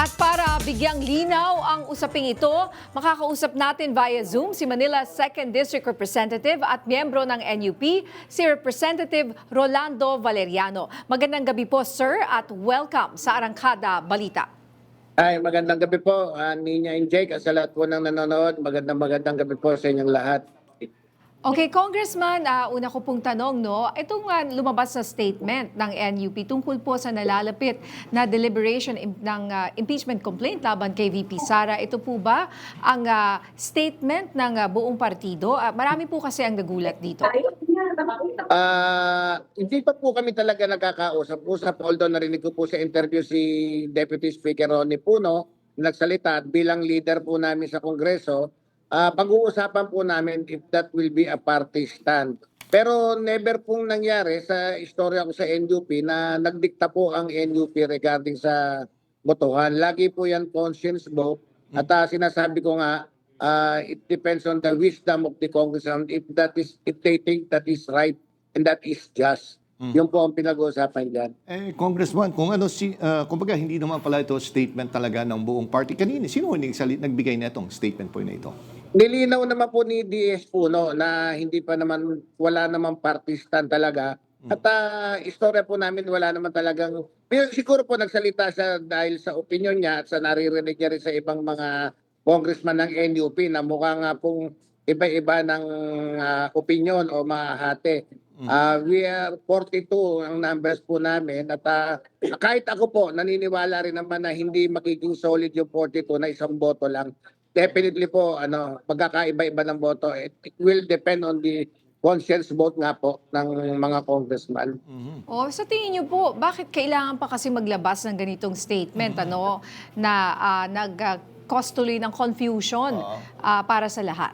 At para bigyang linaw ang usaping ito, makakausap natin via Zoom si Manila 2nd District Representative at miyembro ng NUP, si Representative Rolando Valeriano. Magandang gabi po, sir, at welcome sa Arangkada Balita. Ay, magandang gabi po, Nina and Jake, at sa lahat po ng nanonood. Magandang gabi po sa inyong lahat. Okay, Congressman, una ko pong tanong, no? Itong lumabas na statement ng NUP tungkol po sa nalalapit na deliberation ng impeachment complaint laban kay VP Sara. Ito po ba ang statement ng buong partido? Marami po kasi ang nagulat dito. Hindi pa po kami talaga nagkakausap-usap, although narinig ko po sa interview si Deputy Speaker Ronnie Puno, nagsalita bilang leader po namin sa Kongreso. Pag-uusapan po namin if that will be a party stand. Pero never pong nangyari sa istorya ko sa NUP na nagdikta po ang NUP regarding sa botohan. Lagi po yan conscience vote. At sinasabi ko nga, it depends on the wisdom of the Congressman if they think that is right and that is just. Yun po ang pinag-uusapan dyan. Congressman, kumbaga hindi naman pala ito statement talaga ng buong party. Kanina, sino nagbigay na itong statement po na ito? Nilinaw naman po ni DS Puno na hindi pa naman, wala naman party stand talaga. At istorya po namin wala naman talagang, siguro po nagsalita siya dahil sa opinion niya at sa naririnig niya rin sa ibang mga congressman ng NUP na mukha nga pong iba-iba ng opinion o mahahati. We are 42 ang numbers po namin at kahit ako po naniniwala rin naman na hindi magiging solid yung 42 na isang boto lang. Definitely po magkakaiba-iba ng boto. It will depend on the conscience vote nga po ng mga congressman. Sa tingin niyo po, bakit kailangan pa kasi maglabas ng ganitong statement na nag-cause tuloy ng confusion para sa lahat?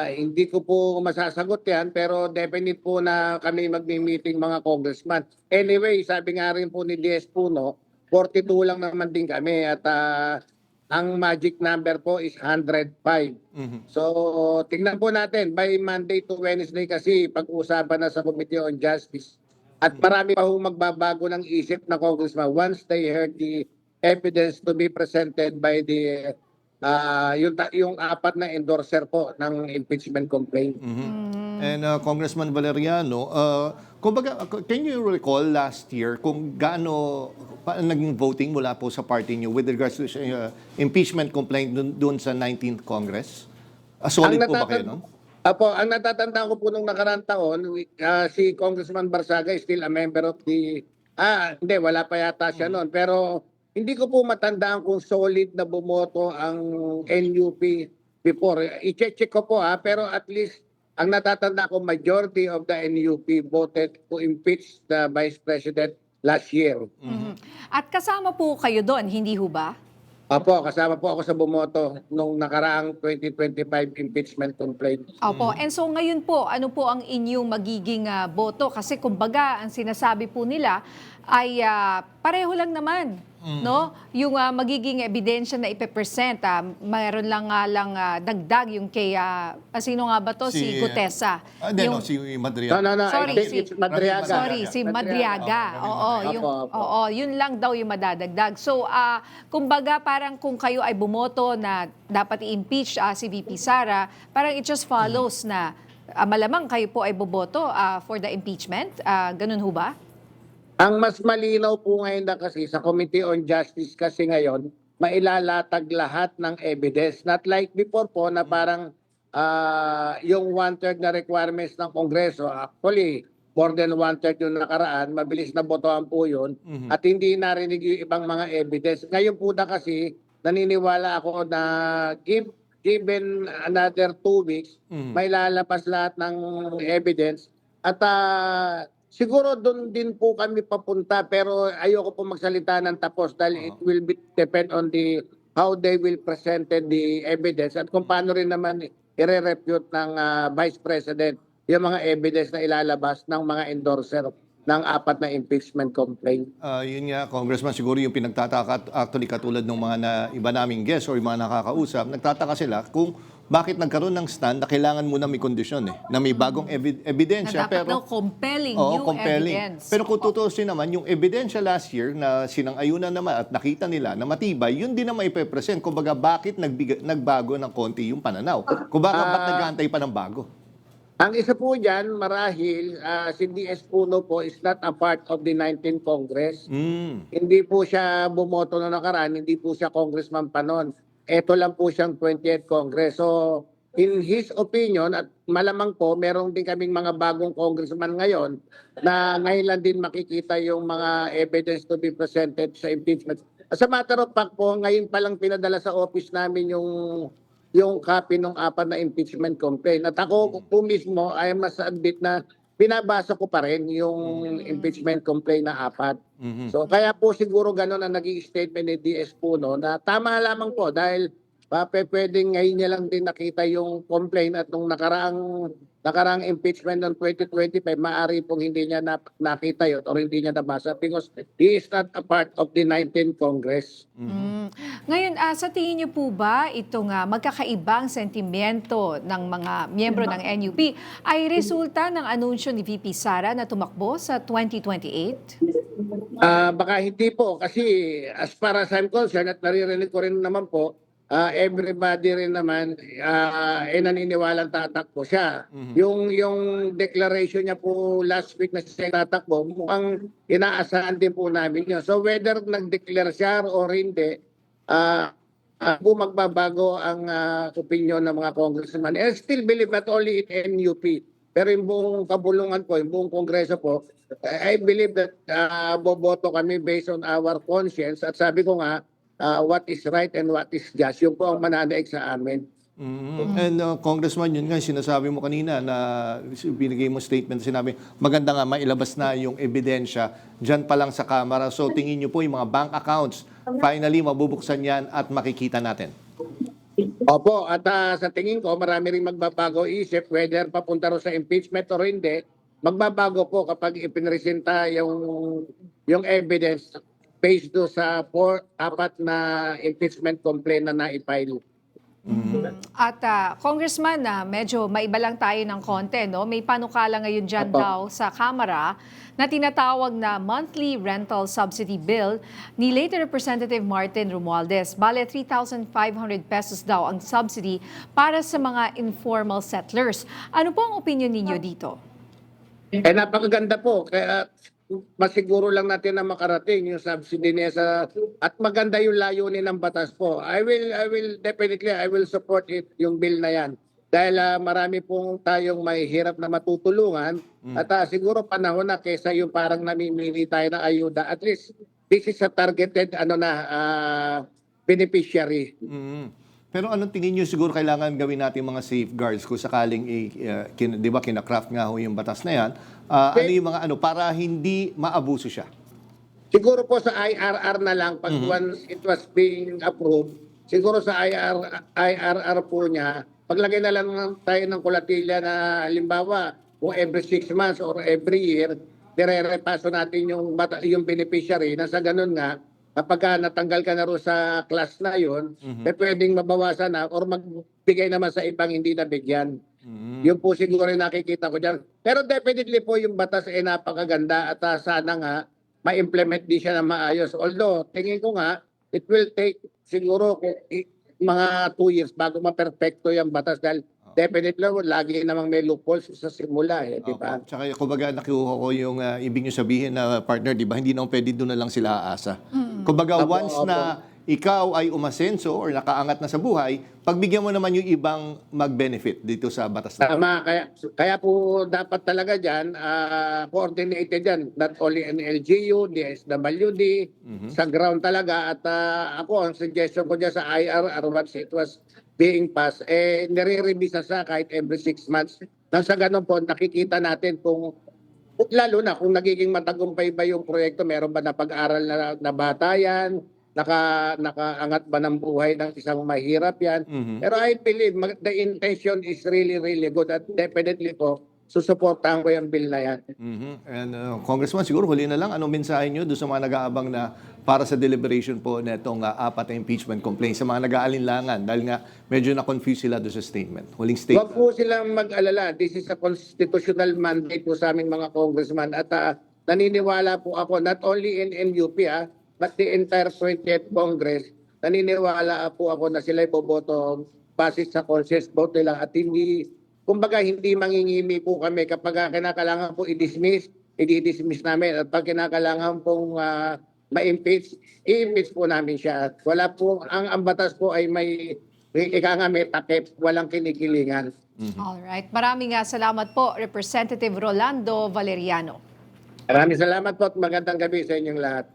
Hindi ko po masasagot yan pero definite po na kami magmi-meeting mga congressman. Anyway, sabi nga rin po ni DS Puno, 42 lang naman din kami at ang magic number po is 105. So, tingnan po natin by Monday to Wednesday kasi pag-usapan na sa Committee on Justice. At marami pa hong magbabago ng isip na congressman once they heard the evidence to be presented by the yung apat na endorser po ng impeachment complaint. And Congressman Valeriano, kumbaga, can you recall last year kung gaano naging voting mula po sa party niyo with regards to impeachment complaint doon sa 19th Congress? Solid po ba kayo, no? Apo, ang natatandaan ko po nung nakaraang taon, si Congressman Barsaga is still a member of the... hindi, wala pa yata siya noon. Pero hindi ko po matandaan kung solid na bumoto ang NUP before. I-check ko po pero at least ang natatanda ko, majority of the NUP voted to impeach the Vice President last year. At kasama po kayo doon, hindi ho ba? Opo, kasama po ako sa bumoto nung nakaraang 2025 impeachment complaint. Opo. And so ngayon po, ano po ang inyong magiging boto? Kasi kumbaga, ang sinasabi po nila ay pareho lang naman. No? Yung magiging ebidensya na ipepresent, mayroon lang dagdag yung kay, sino nga ba to? Si Gutesa. Si Madriaga. No. Sorry, It's Madriaga. Sorry, si Madriaga. Yun lang daw yung madadagdag. So, kumbaga parang kung kayo ay bumoto na dapat i-impeach si VP Sara, parang it just follows na malamang kayo po ay boboto for the impeachment. Ganun ho ba? Ang mas malinaw po ngayon na kasi sa Committee on Justice kasi ngayon, mailalatag lahat ng evidence. Not like before po na parang yung 1/3 na requirements ng Kongreso, actually, more than 1/3 yung nakaraan, mabilis na botohan po yun, at hindi narinig yung ibang mga evidence. Ngayon po na kasi, naniniwala ako na given another 2 weeks, may lalabas lahat ng evidence at siguro doon din po kami papunta pero ayoko po magsalita ng tapos dahil it will depend on how they will present the evidence at kung paano rin naman i-refute ng Vice President yung mga evidence na ilalabas ng mga endorser ng 4 na impeachment complaint. Yun nga, Congressman, siguro yung pinagtataka actually katulad ng mga iba naming guests or yung mga nakakausap, nagtataka sila kung bakit nagkaroon ng stand na kailangan muna may kondisyon na may bagong ebidensya. Na dapat daw compelling Oo, new compelling. evidence. Pero kung tutusin naman, yung ebidensya last year na sinang-ayunan naman at nakita nila na matibay, yun din na may present. Kumbaga, bakit nagbago ng konti yung pananaw? Kumbaga, ba't nag-aantay pa ng bago? Ang isa po dyan, marahil, si DS Puno po is not a part of the 19th Congress. Hindi po siya bumoto na nakaraan, hindi po siya congressman pa noon. Ito lang po siyang 20th Congress. So, in his opinion, at malamang po, meron din kaming mga bagong congressman ngayon na ngayon lang din makikita yung mga evidence to be presented sa impeachment. As a matter of fact po, ngayon pa lang pinadala sa office namin yung copy ng 4 na impeachment complaint. At ako po mismo ay must admit na binabasa ko pa rin yung impeachment complaint na 4. So kaya po siguro gano'n ang naging statement ni DS Puno na tama lamang po dahil pwedeng ngayon niya lang din nakita yung complaint at nung nakaraang impeachment ng 2025, maaari pong hindi niya nakita yun or hindi niya nabasa because he is not a part of the 19th Congress. Ngayon, sa tingin niyo po ba itong magkakaibang sentimento ng mga miyembro ng NUP ay resulta ng anunsyo ni VP Sara na tumakbo sa 2028? Baka hindi po kasi as far as I'm concerned at naririnig ko rin naman po, everybody rin naman naniniwalang tatakbo siya. Yung declaration niya po last week na siya tatakbo, mukhang inaasahan din po namin yun. So whether nag-declare siya or hindi, po magbabago ang opinion ng mga congressman. I still believe not only in NUP, pero yung buong kabulungan po, yung buong kongreso po, I believe that boboto kami based on our conscience. At sabi ko nga, what is right and what is just. Yung po ang mananaig sa amin. And Congressman, yun nga, sinasabi mo kanina na binigay mo statement, sinabi, maganda nga mailabas na yung ebidensya dyan pa lang sa Kamara. So tingin nyo po yung mga bank accounts, finally mabubuksan yan at makikita natin. Opo, at sa tingin ko, marami rin magbabago isip whether papunta ro sa impeachment or hindi. Magbabago po kapag ipinresenta yung evidence based do sa 4 na impeachment complaint na na-file. At Congressman, medyo maiba lang tayo ng konti, no? May panukala ngayon dyan Opo. daw sa Kamara na tinatawag na monthly rental subsidy bill ni late Representative Martin Romualdez. Bale, 3,500 pesos daw ang subsidy para sa mga informal settlers. Ano po ang opinion ninyo dito? Napakaganda po. Kaya masiguro lang natin na makarating yung subsidy niya at maganda yung layunin ng batas po. I will definitely support it yung bill na yan. Dahil marami pong tayong may hirap na matutulungan at siguro panahon na kaysa yung parang namimili tayo ng ayuda. At least this is a targeted beneficiary. Pero anong tingin nyo siguro kailangan gawin natin mga safeguards kung sakaling, di ba, kinakraft nga ho yung batas na yan, ano yung mga para hindi maabuso siya? Siguro po sa IRR na lang, pag once it was being approved, siguro sa IRR po niya, paglagay na lang tayo ng kulatilya na halimbawa, kung every 6 months or every year, dire-repaso natin yung beneficiary na sa ganun nga, kapag natanggal ka na rin sa class na yun, pwedeng mabawasan na or magbigay naman sa ibang hindi nabigyan. Yun po siguro yung nakikita ko dyan. Pero definitely po yung batas ay napakaganda at sana nga ma-implement din siya na maayos. Although, tingin ko nga, it will take siguro mga 2 years bago ma-perfecto yung batas dahil definitely lagi namang may loopholes sa simula di ba? Tsaka kumbaga nakuha ko yung ibig nyo sabihin na partner, di ba? Hindi naman pwede doon na lang sila aasa. Kumbaga once na ikaw ay umasenso or nakaangat na sa buhay, pagbigyan mo naman yung ibang mag-benefit dito sa batas na. Tama, kaya po dapat talaga dyan, coordinated dyan, not only in LGU, DSWD, sa ground talaga. At ako, ang suggestion ko dyan sa IRR, once it was being passed, nire-revisa sa kahit every 6 months. Nang sa ganun po, nakikita natin kung, lalo na kung nagiging matagumpay ba yung proyekto, meron ba napag-aral na bata yan, nakaangat ba ng buhay ng isang mahirap yan. Pero I believe the intention is really, really good at definitely po, susuportahan ko yung bill na yan. And Congressman, siguro huli na lang, anong mensahe nyo doon sa mga nag-aabang na para sa deliberation po netong apat na impeachment complaints, sa mga nag-aalinlangan dahil nga medyo na-confuse sila doon sa statement. Huling Huwag statement. po silang mag-alala. This is a constitutional mandate po sa aming mga congressman at naniniwala po ako not only in NUP but the entire 20th Congress. Naniniwala po ako na sila iboboto base sa conscious vote nila at hindi, kumbaga hindi mangingimi po kami kapag kinakailangan po i-dismiss, i-dismiss namin at pag kinakailangan pong ma-impeach, i-impeach po namin siya. Wala po, ang batas po ay may may takip, walang kinikilingan. Alright. Maraming salamat po, Representative Rolando Valeriano. Maraming salamat po at magandang gabi sa inyong lahat.